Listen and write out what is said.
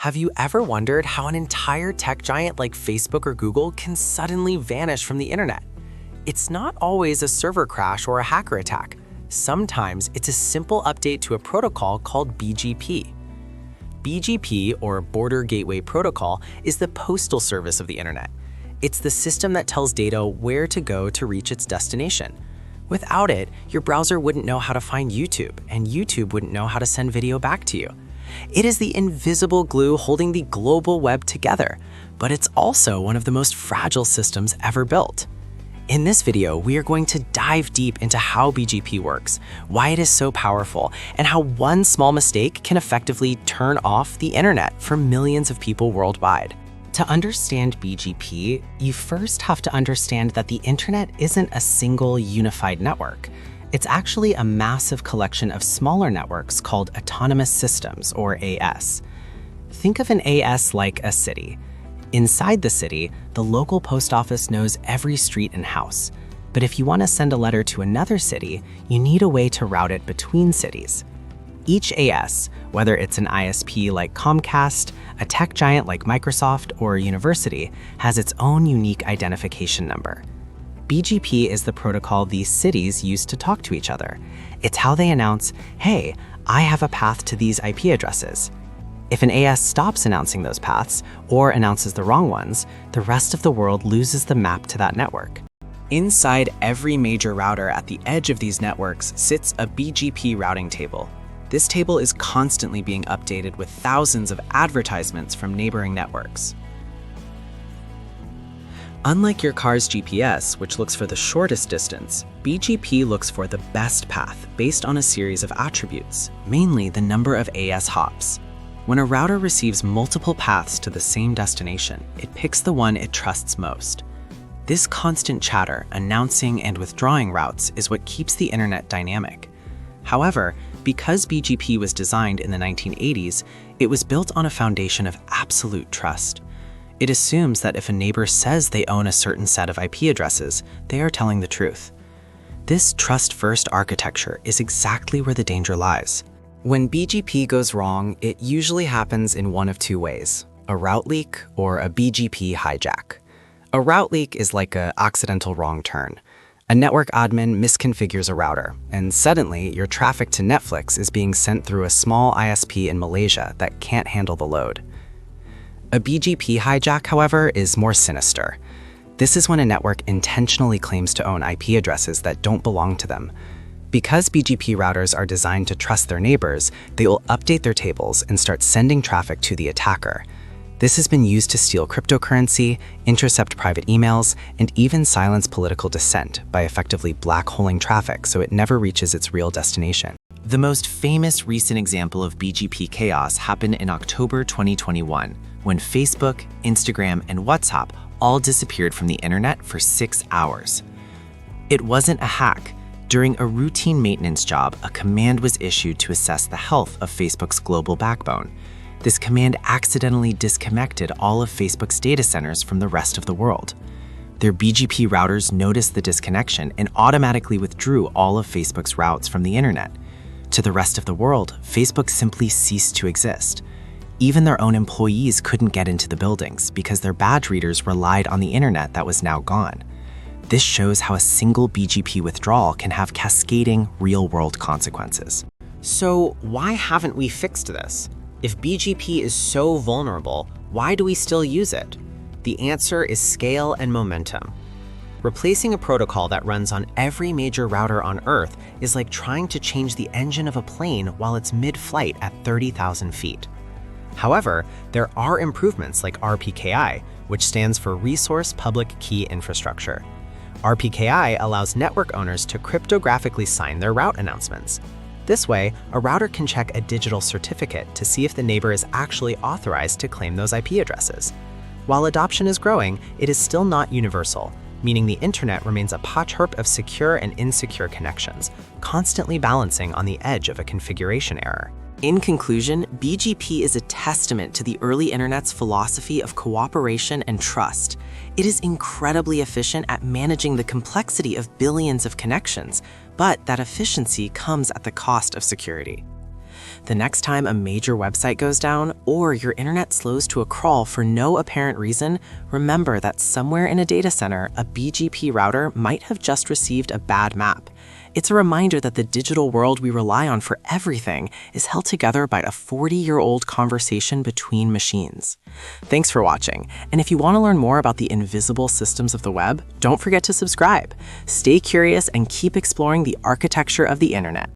Have you ever wondered how an entire tech giant like Facebook or Google can suddenly vanish from the internet? It's not always a server crash or a hacker attack. Sometimes it's a simple update to a protocol called BGP. BGP, or Border Gateway Protocol, is the postal service of the internet. It's the system that tells data where to go to reach its destination. Without it, your browser wouldn't know how to find YouTube, and YouTube wouldn't know how to send video back to you. It is the invisible glue holding the global web together, but it's also one of the most fragile systems ever built. In this video, we are going to dive deep into how BGP works, why it is so powerful, and how one small mistake can effectively turn off the internet for millions of people worldwide. To understand BGP, you first have to understand that the internet isn't a single unified network. It's actually a massive collection of smaller networks called autonomous systems, or AS. Think of an AS like a city. Inside the city, the local post office knows every street and house. But if you want to send a letter to another city, you need a way to route it between cities. Each AS, whether it's an ISP like Comcast, a tech giant like Microsoft, or a university, has its own unique identification number. BGP is the protocol these cities use to talk to each other. It's how they announce, hey, I have a path to these IP addresses. If an AS stops announcing those paths, or announces the wrong ones, the rest of the world loses the map to that network. Inside every major router at the edge of these networks sits a BGP routing table. This table is constantly being updated with thousands of advertisements from neighboring networks. Unlike your car's GPS, which looks for the shortest distance, BGP looks for the best path based on a series of attributes, mainly the number of AS hops. When a router receives multiple paths to the same destination, it picks the one it trusts most. This constant chatter, announcing and withdrawing routes is what keeps the internet dynamic. However, because BGP was designed in the 1980s, it was built on a foundation of absolute trust. It assumes that if a neighbor says they own a certain set of IP addresses, they are telling the truth. This trust-first architecture is exactly where the danger lies. When BGP goes wrong, it usually happens in one of two ways: a route leak or a BGP hijack. A route leak is like an accidental wrong turn. A network admin misconfigures a router, and suddenly your traffic to Netflix is being sent through a small ISP in Malaysia that can't handle the load. A BGP hijack, however, is more sinister. This is when a network intentionally claims to own IP addresses that don't belong to them. Because BGP routers are designed to trust their neighbors, they will update their tables and start sending traffic to the attacker. This has been used to steal cryptocurrency, intercept private emails, and even silence political dissent by effectively black-holing traffic so it never reaches its real destination. The most famous recent example of BGP chaos happened in October 2021, when Facebook, Instagram, and WhatsApp all disappeared from the internet for 6 hours. It wasn't a hack. During a routine maintenance job, a command was issued to assess the health of Facebook's global backbone. This command accidentally disconnected all of Facebook's data centers from the rest of the world. Their BGP routers noticed the disconnection and automatically withdrew all of Facebook's routes from the internet. To the rest of the world, Facebook simply ceased to exist. Even their own employees couldn't get into the buildings because their badge readers relied on the internet that was now gone. This shows how a single BGP withdrawal can have cascading real-world consequences. So why haven't we fixed this? If BGP is so vulnerable, why do we still use it? The answer is scale and momentum. Replacing a protocol that runs on every major router on Earth is like trying to change the engine of a plane while it's mid-flight at 30,000 feet. However, there are improvements like RPKI, which stands for Resource Public Key Infrastructure. RPKI allows network owners to cryptographically sign their route announcements. This way, a router can check a digital certificate to see if the neighbor is actually authorized to claim those IP addresses. While adoption is growing, it is still not universal, meaning the internet remains a patchwork of secure and insecure connections, constantly balancing on the edge of a configuration error. In conclusion, BGP is a testament to the early internet's philosophy of cooperation and trust. It is incredibly efficient at managing the complexity of billions of connections, but that efficiency comes at the cost of security. The next time a major website goes down or your internet slows to a crawl for no apparent reason, remember that somewhere in a data center, a BGP router might have just received a bad map. It's a reminder that the digital world we rely on for everything is held together by a 40-year-old conversation between machines. Thanks for watching, and if you want to learn more about the invisible systems of the web, don't forget to subscribe. Stay curious and keep exploring the architecture of the internet.